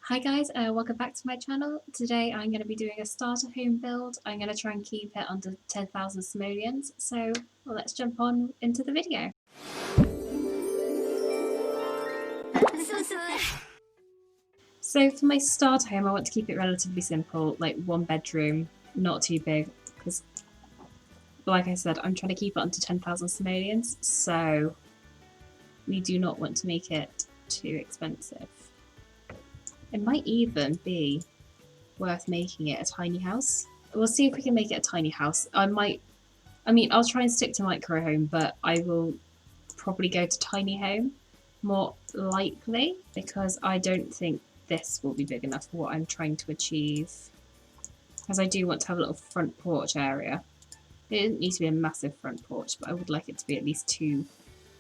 Hi guys, welcome back to my channel. Today I'm going to be doing a starter home build. I'm going to try and keep it under 10,000 simoleons, so let's jump on into the video. So for my starter home I want to keep it relatively simple, like one bedroom, not too big, because like I said I'm trying to keep it under 10,000 simoleons, so we do not want to make it too expensive. It might even be worth making it a tiny house. We'll see if we can make it a tiny house. I'll try and stick to micro home, but I will probably go to tiny home more likely because I don't think this will be big enough for what I'm trying to achieve. Because I do want to have a little front porch area. It doesn't need to be a massive front porch, but I would like it to be at least 2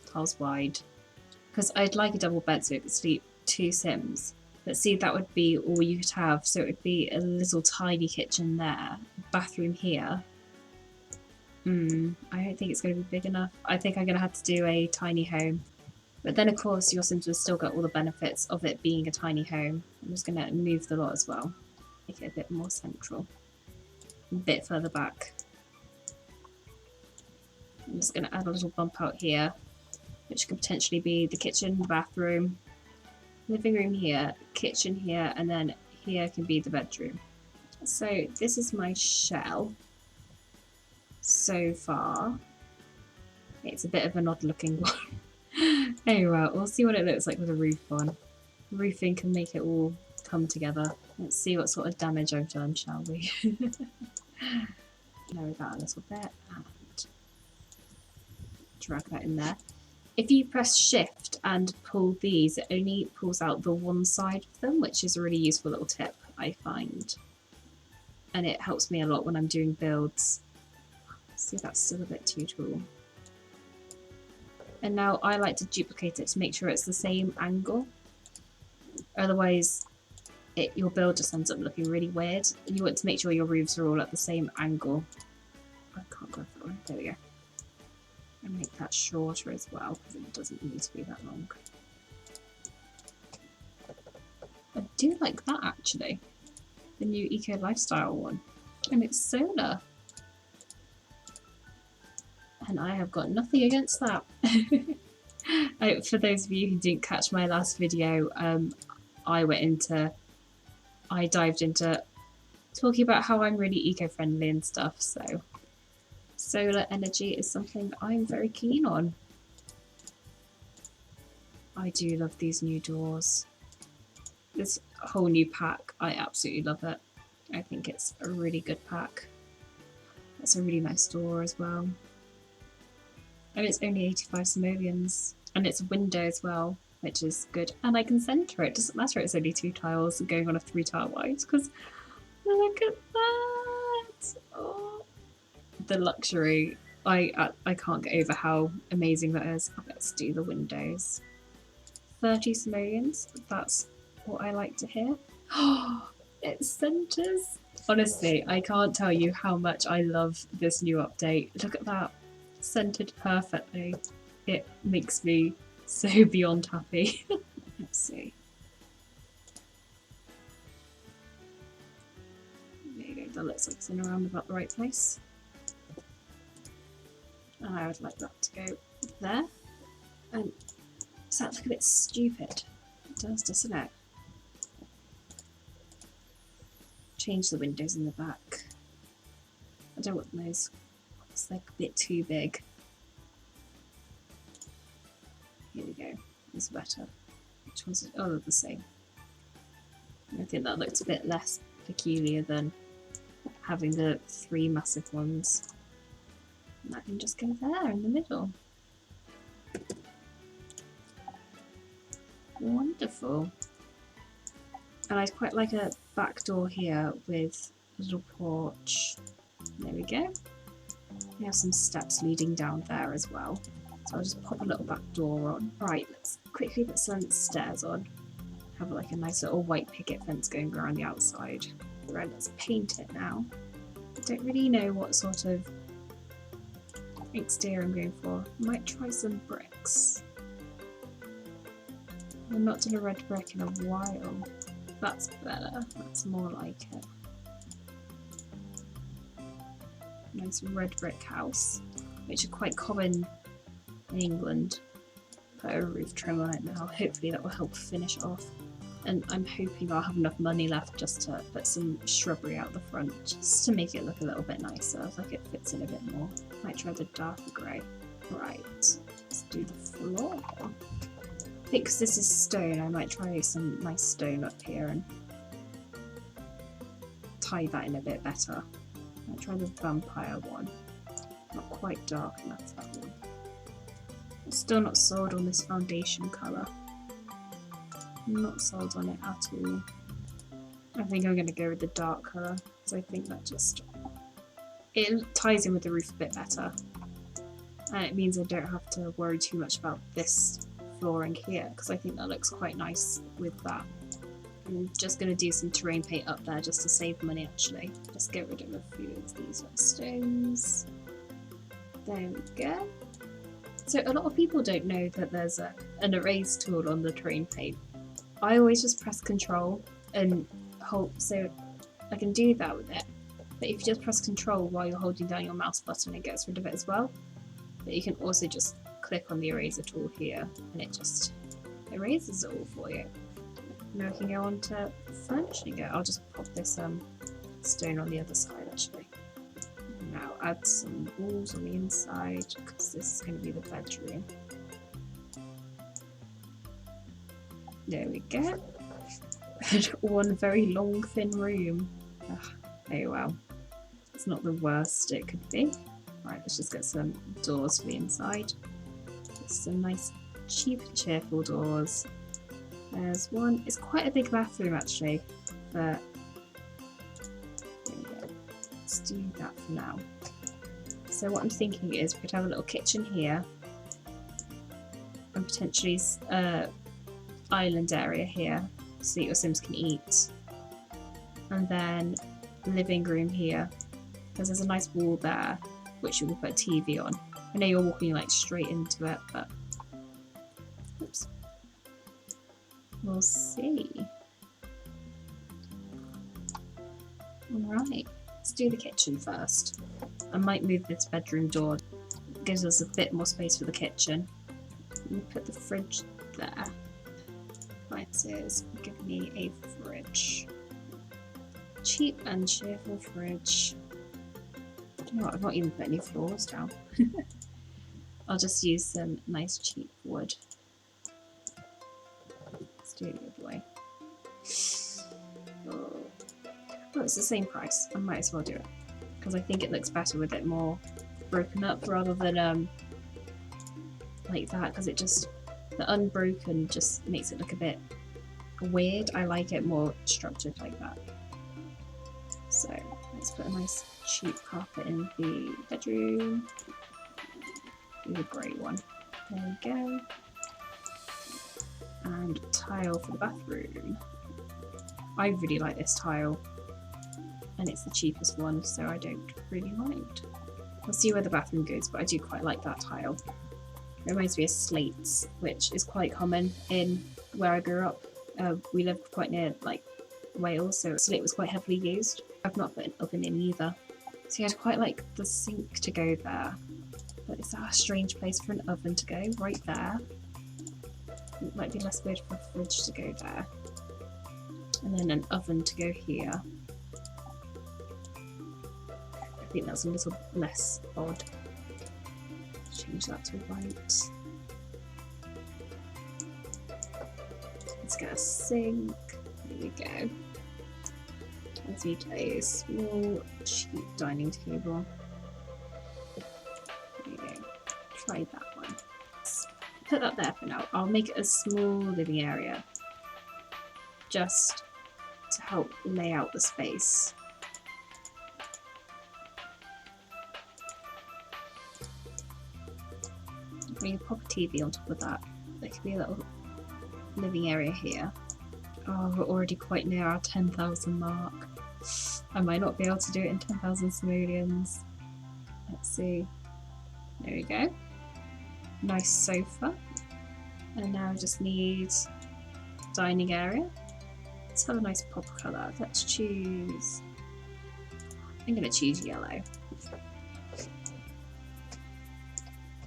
tiles wide. Because I'd like a double bed so it could sleep 2 Sims. But see, that would be all you could have. So it would be a little tiny kitchen there, bathroom here. I don't think it's going to be big enough. I think I'm going to have to do a tiny home. But then of course your Sims will still get all the benefits of it being a tiny home. I'm just going to move the lot as well. Make it a bit more central. A bit further back. I'm just going to add a little bump out here, which could potentially be the kitchen, the bathroom, living room here, kitchen here, and then here can be the bedroom. So this is my shell so far. It's a bit of an odd looking one. Anyway, we'll see what it looks like with a roof on. Roofing can make it all come together. Let's see what sort of damage I've done, shall we? Lower that a little bit and drag that in there. If you press shift and pull these, it only pulls out the one side of them, which is a really useful little tip, I find. And it helps me a lot when I'm doing builds. See, that's still a bit too tall. And now I like to duplicate it to make sure it's the same angle. Otherwise, your build just ends up looking really weird. You want to make sure your roofs are all at the same angle. I can't go that one. There we go. And make that shorter as well because it doesn't need to be that long. I do like that actually, the new eco lifestyle one, and it's solar. And I have got nothing against that. For those of you who didn't catch my last video, I dived into talking about how I'm really eco-friendly and stuff, so solar energy is something I'm very keen on. I do love these new doors. This whole new pack, I absolutely love it. I think it's a really good pack. That's a really nice door as well. And it's only 85 simoleons. And it's a window as well, which is good. And I can centre it. Doesn't matter it's only 2 tiles going on a 3 tile wide, because look at that! Oh, the luxury. I can't get over how amazing that is. Let's do the windows. 30 simoleons, that's what I like to hear. Oh, it centres! Honestly, I can't tell you how much I love this new update. Look at that. Centered perfectly. It makes me so beyond happy. Let's see. There you go, that looks like it's in around about the right place. And I would like that to go there. And does that look a bit stupid? It does, doesn't it? Change the windows in the back. I don't want those. It's like a bit too big. Here we go. It's better. Which one's it? Oh, they're the same. I think that looks a bit less peculiar than having the 3 massive ones. And that can just go there in the middle. Wonderful. And I quite like a back door here with a little porch. There we go. We have some steps leading down there as well. So I'll just pop a little back door on. Right, let's quickly put some stairs on. Have like a nice little white picket fence going around the outside. Right, let's paint it now. I don't really know what sort of exterior I'm going for. Might try some bricks. I've not done a red brick in a while. That's better. That's more like it. Nice red brick house, which are quite common in England. Put a roof trim on it now. Hopefully that will help finish off. And I'm hoping I'll have enough money left just to put some shrubbery out the front, just to make it look a little bit nicer, like it fits in a bit more. Might try the darker grey. Right, let's do the floor. I think because this is stone, I might try some nice stone up here and tie that in a bit better. I'll try the vampire one. Not quite dark enough, that one. I'm still not sold on this foundation colour. I'm not sold on it at all. I think I'm going to go with the dark colour, because I think that just... it ties in with the roof a bit better. And it means I don't have to worry too much about this flooring here, because I think that looks quite nice with that. I'm just going to do some terrain paint up there just to save money actually. Just get rid of a few of these stones. There we go. So a lot of people don't know that there's an erase tool on the terrain paint. I always just press Control and hold, so I can do that with it. But if you just press Control while you're holding down your mouse button, it gets rid of it as well. But you can also just click on the eraser tool here and it just erases it all for you. Now we can go on to furnishing it. I'll just pop this stone on the other side actually. Now add some walls on the inside because this is going to be the bedroom. There we go. One very long thin room. Ugh, oh well. It's not the worst it could be. Right, let's just get some doors for the inside. Get some nice cheap cheerful doors. There's one. It's quite a big bathroom actually, but there we go. Let's do that for now. So what I'm thinking is we could have a little kitchen here and potentially island area here so that your Sims can eat, and then living room here because there's a nice wall there which you will put a TV on. I know you're walking like straight into it, but oops. We'll see. Alright, let's do the kitchen first. I might move this bedroom door. It gives us a bit more space for the kitchen. We'll put the fridge there. Appliances, give me a fridge. Cheap and cheerful fridge. You know what, I've not even put any floors down. I'll just use some nice cheap wood. Let's do it the other way. Oh, it's the same price. I might as well do it because I think it looks better with it more broken up rather than like that, because it just, the unbroken just makes it look a bit weird. I like it more structured like that. So let's put a nice cheap carpet in the bedroom. Do the grey one. There we go. And tile for the bathroom. I really like this tile, and it's the cheapest one, so I don't really mind. We'll see where the bathroom goes, but I do quite like that tile. It reminds me of slates, which is quite common in where I grew up. We lived quite near like Wales, so slate was quite heavily used. I've not put an oven in either. So I'd quite like the sink to go there. But is that a strange place for an oven to go? Right there. It might be less weird for a fridge to go there. And then an oven to go here. I think that's a little less odd. Change that to white. Let's get a sink. There we go. Let's need a small, cheap dining table. There we go. Try that one. Let's put that there for now. I'll make it a small living area just to help lay out the space. We can pop a TV on top of that. There could be a little living area here. Oh, we're already quite near our 10,000 mark. I might not be able to do it in 10,000 simoleons. Let's see. There we go. Nice sofa. And now I just need dining area. Let's have a nice pop colour. Let's choose... I'm going to choose yellow.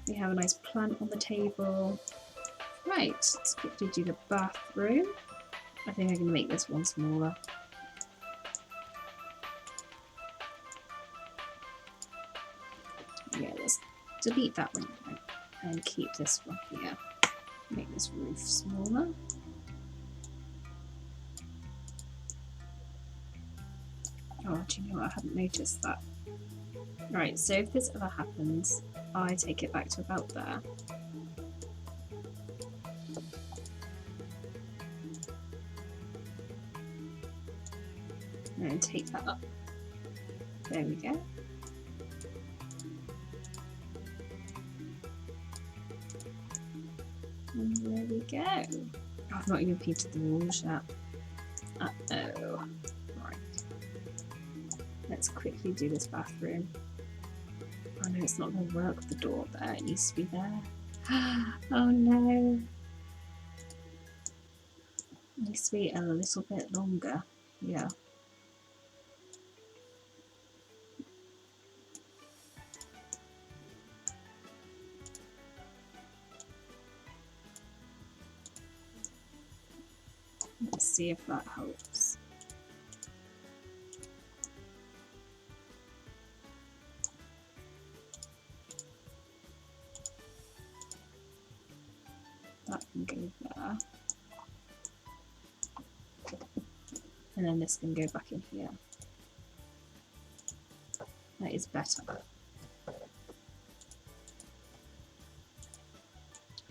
We have a nice plant on the table. Right, let's quickly do the bathroom. I think I'm going to make this one smaller. Yeah, let's delete that one and keep this one here. Make this roof smaller. Oh, do you know what? I hadn't noticed that. Right, so if this ever happens, I take it back to about there. And take that up. There we go. And there we go. Oh, I've not even painted the walls yet. Uh-oh. Right. Let's quickly do this bathroom. Oh no, it's not going to work with the door there. It needs to be there. Oh no. It needs to be a little bit longer. Yeah. Let's see if that helps. That can go there. And then this can go back in here. That is better.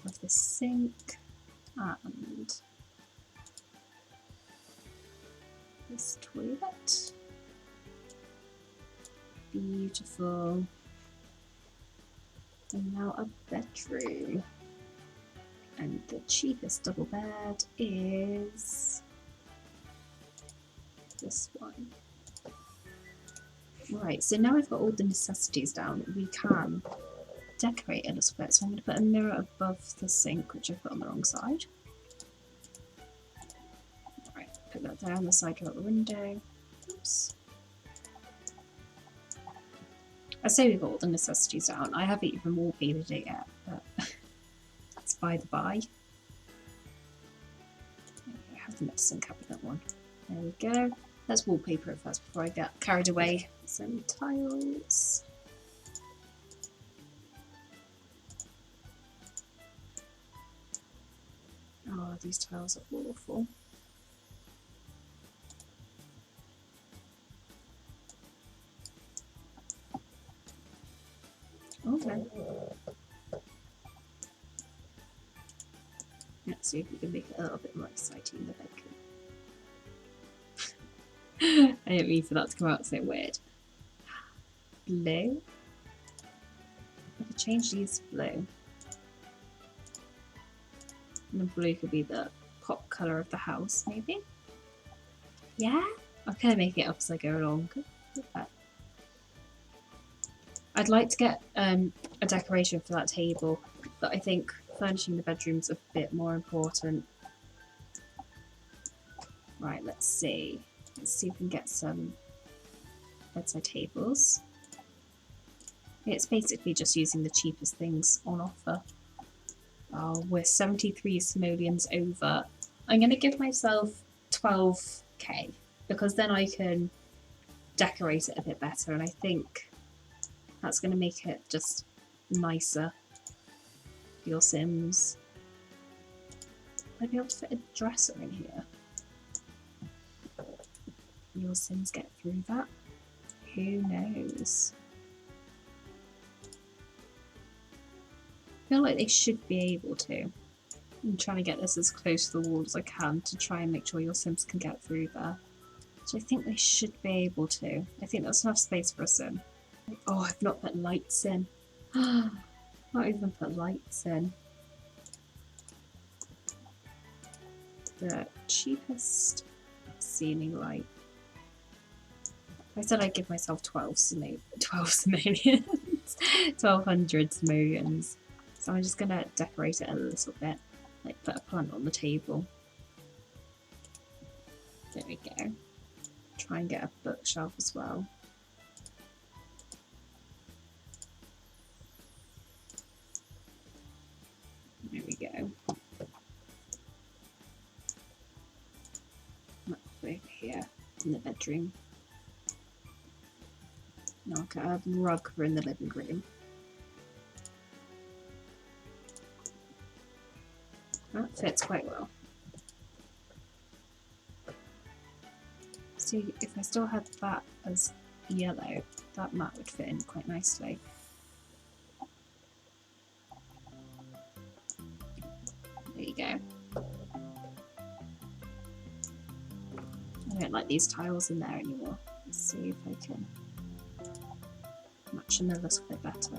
Have the sink and this toilet. Beautiful. And now a bedroom. And the cheapest double bed is this one. Right, so now we've got all the necessities down, we can decorate a little bit. So I'm going to put a mirror above the sink, which I put on the wrong side. Right, put that there on the side of the window. Oops. I say we've got all the necessities down. I haven't even wallpapered it yet, but that's by the by. I have the medicine cabinet one. There we go. Let's wallpaper it first before I get carried away. Some tiles. Oh, these tiles are awful. Okay. Let's see if we can make it a little bit more exciting in the bedroom. I didn't mean for that to come out so weird. Blue. I could change these to blue. And the blue could be the pop colour of the house, maybe? Yeah? I'm kind of making it up as I go along. Okay. I'd like to get a decoration for that table, but I think furnishing the bedroom's a bit more important. Right, let's see. Let's see if we can get some bedside tables. It's basically just using the cheapest things on offer. Oh, we're 73 simoleons over. I'm going to give myself 12k because then I can decorate it a bit better, and I think that's going to make it just nicer for your Sims. Might be able to fit a dresser in here. Will your Sims get through that? Who knows? I feel like they should be able to. I'm trying to get this as close to the wall as I can to try and make sure your Sims can get through there. So I think they should be able to. I think that's enough space for a Sim. Oh, I've not put lights in. Not even put lights in. The cheapest ceiling light. I said I'd give myself 12 simoleons. 1200 simoleons. So I'm just going to decorate it a little bit. Like put a plant on the table. we go. Try and get a bookshelf as well. There we go. That's over here in the bedroom. Now I'll get a rug for in the living room. That fits quite well. See, if I still had that as yellow, that mat would fit in quite nicely. There you go. I don't like these tiles in there anymore. Let's see if I can match them a little bit better.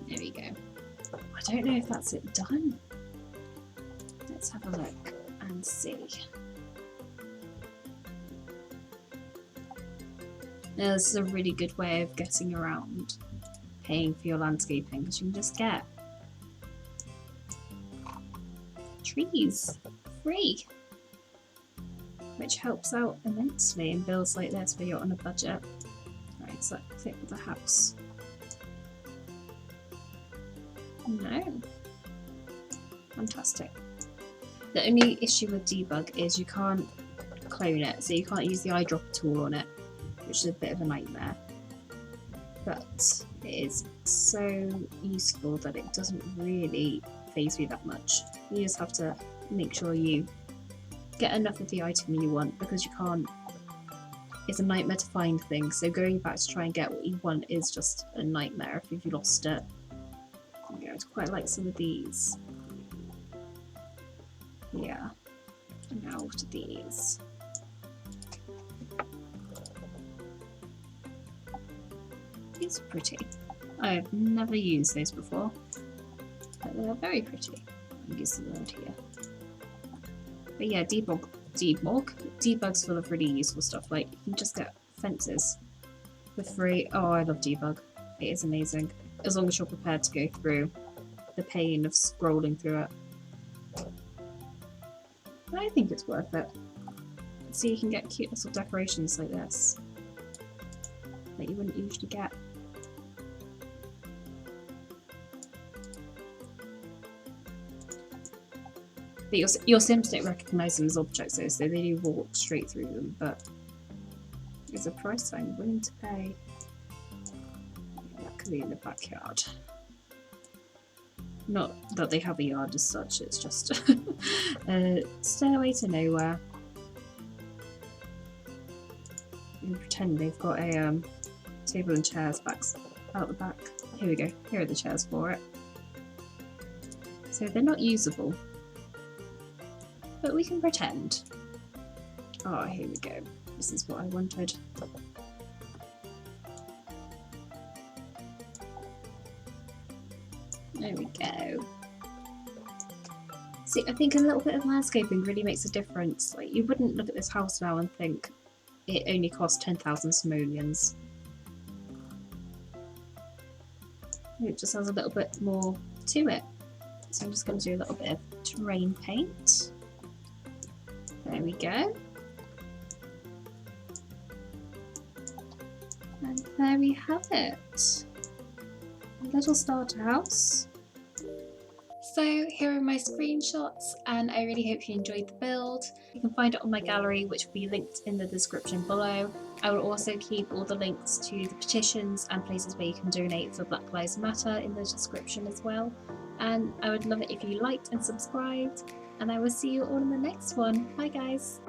There we go. I don't know if that's it done. Let's have a look and see. Now, this is a really good way of getting around paying for your landscaping, because you can just get trees free, which helps out immensely in builds like this where you're on a budget. Right, so that fit with the house. No. Fantastic. The only issue with debug is you can't clone it, so you can't use the eyedropper tool on it, which is a bit of a nightmare. But it is so useful that it doesn't really faze me that much. You just have to make sure you get enough of the item you want, because you can't. It's a nightmare to find things, so going back to try and get what you want is just a nightmare if you've lost it. Okay, I'd quite like some of these. Yeah. Now to these. These are pretty. I've never used those before, but they're very pretty. I'll use the word here. But yeah, debug's full of really useful stuff. Like, you can just get fences for free. Oh, I love debug. It is amazing. As long as you're prepared to go through the pain of scrolling through it. But I think it's worth it. So you can get cute little decorations like this that you wouldn't usually get. But your Sims don't recognise them as objects though, so they do walk straight through them, but there's a price I'm willing to pay. Yeah, that could be in the backyard. Not that they have a yard as such, it's just a stairway to nowhere. You can pretend they've got a table and chairs out the back. Here we go, here are the chairs for it. So they're not usable, but we can pretend. Oh, here we go. This is what I wanted. There we go. See, I think a little bit of landscaping really makes a difference. Like, you wouldn't look at this house now and think it only cost 10,000 simoleons. It just has a little bit more to it. So I'm just going to do a little bit of terrain paint. There we go. And there we have it. A little starter house. So here are my screenshots, and I really hope you enjoyed the build. You can find it on my gallery, which will be linked in the description below. I will also keep all the links to the petitions and places where you can donate for Black Lives Matter in the description as well. And I would love it if you liked and subscribed, and I will see you all in the next one. Bye guys!